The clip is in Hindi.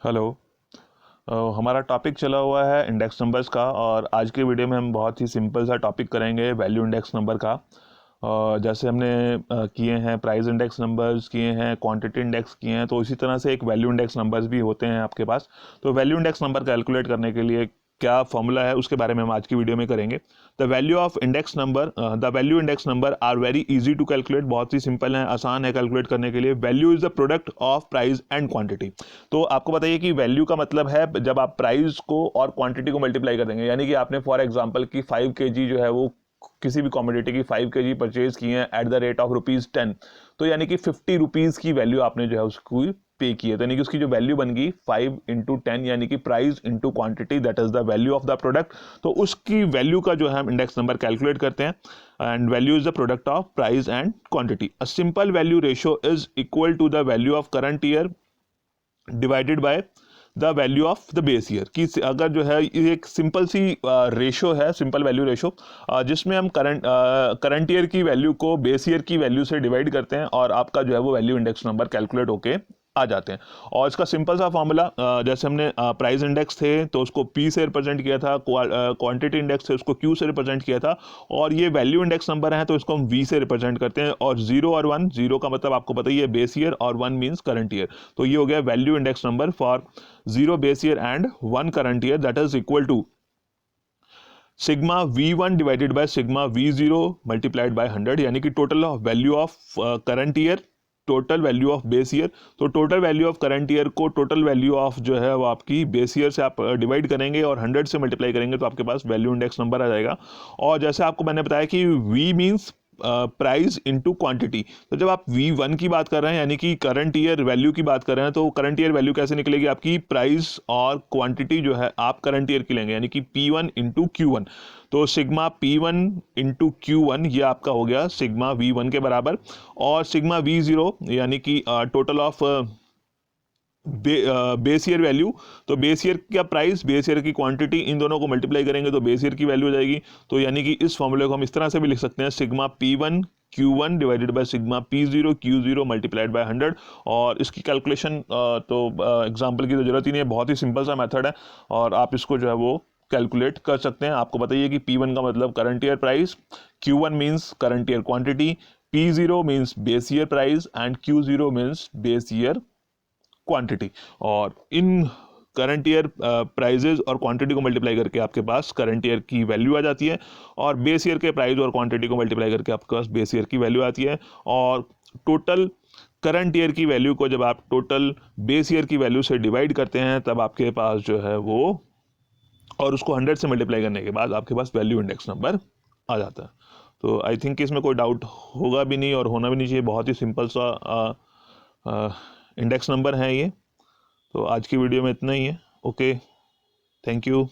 हेलो। हमारा टॉपिक चला हुआ है इंडेक्स नंबर्स का और आज के वीडियो में हम बहुत ही सिंपल सा टॉपिक करेंगे वैल्यू इंडेक्स नंबर का। जैसे हमने किए हैं प्राइस इंडेक्स नंबर्स किए हैं, क्वांटिटी इंडेक्स किए हैं, तो इसी तरह से एक वैल्यू इंडेक्स नंबर्स भी होते हैं आपके पास। तो वैल्यू इंडेक्स नंबर कैलकुलेट करने के लिए क्या फॉर्मूला है उसके बारे में हम आज की वीडियो में करेंगे। The value of index number the value index number are very easy to calculate, बहुत ही सिंपल है, आसान है कैलकुलेट करने के लिए। Value is the product of price and quantity. तो आपको बताइए कि वैल्यू का मतलब है जब आप प्राइस को और क्वांटिटी को मल्टीप्लाई कर देंगे, यानी कि आपने फॉर एग्जांपल की 5 kg जो है वो किसी भी कमोडिटी की 5 kg परचेज की है एट द रेट ऑफ ₹10, तो यानी कि 50 रुपीज की वैल्यू आपने जो है उसको पे की है, तो यानी कि उसकी जो वैल्यू बन गई 5 इंटू 10, यानी कि price into quantity, that is the value of the product. तो उसकी वैल्यू का जो है हम इंडेक्स नंबर कैलकुलेट करते हैं and value is the product of price and quantity. A simple value ratio is equal to the value of current year divided by the value of the base year. कि अगर जो है ये एक सिंपल सी रेशो है, सिंपल वैल्यू रेशो, जिसमें हम करंट ईयर की वैल्यू को बेस ईयर की वैल्यू से डिवाइड करते हैं और आपका जो है वो वैल्यू इंडेक्स नंबर कैलकुलेट होके आ जाते हैं। और इसका सिंपल सा फॉर्मूला, जैसे हमने प्राइस इंडेक्स थे तो उसको पी से रिप्रेजेंट किया था, क्वांटिटी इंडेक्स थे उसको क्यू से रिप्रेजेंट किया था, और ये वैल्यू इंडेक्स नंबर है तो इसको हम वी से रिप्रेजेंट करते हैं। और 0 और 1, 0 का मतलब आपको पता ही है बेस ईयर और 1 मींस करंट ईयर। तो ये हो गया value index number for 0 base year and 1 current year, that is equal to sigma V1 divided by sigma V0 multiplied by 100, यानी कि total value of current year, total value of base year. तो total value of current year को टोटल वैल्यू ऑफ जो है वो आपकी बेस ईयर से आप डिवाइड करेंगे और 100 से मल्टीप्लाई करेंगे तो आपके पास वैल्यू इंडेक्स नंबर आ जाएगा। और जैसे आपको मैंने बताया कि V means price into quantity, तो जब आप V1 की बात कर रहे हैं यानी कि करंट ईयर वैल्यू की बात कर रहे हैं, तो करंट ईयर वैल्यू कैसे निकलेगी आपकी, प्राइस और क्वांटिटी जो है आप करंट ईयर की लेंगे, यानी कि P1 इंटू Q1। तो सिग्मा P1 इंटू Q1 ये आपका हो गया सिग्मा V1 के बराबर। और सिग्मा V0 यानी कि total of base year value, तो बेस ईयर का प्राइस, बेस ईयर की क्वांटिटी, इन दोनों को मल्टीप्लाई करेंगे तो बेस ईयर की वैल्यू हो जाएगी। तो यानी कि इस फॉर्मूले को हम इस तरह से भी लिख सकते हैं, sigma P1 Q1 divided by sigma P0 Q0 multiplied by 100। और इसकी कैलकुलेशन तो एग्जांपल की तो जरूरत ही नहीं है, बहुत ही सिंपल सा मेथड है और आप इसको जो है वो कैलकुलेट कर सकते हैं। आपको बताइए कि P1 का मतलब current year price, Q1 means current year quantity, P0 means base year price and Q0 means base year quantity. और इन करंट ईयर प्राइजेज और क्वांटिटी को मल्टीप्लाई करके आपके पास करंट ईयर की वैल्यू आ जाती है, और बेस ईयर के प्राइस और क्वांटिटी को मल्टीप्लाई करके आपके पास बेस ईयर की वैल्यू आती है। और टोटल करंट ईयर की वैल्यू को जब आप टोटल बेस ईयर की वैल्यू से डिवाइड करते हैं तब आपके पास जो है वो, और उसको 100 से मल्टीप्लाई करने के बाद आपके पास वैल्यू इंडेक्स नंबर आ जाता है। तो आई थिंक इसमें कोई डाउट होगा भी नहीं और होना भी नहीं चाहिए, बहुत ही सिंपल सा इंडेक्स नंबर है ये। तो आज की वीडियो में इतना ही है। Okay, thank you.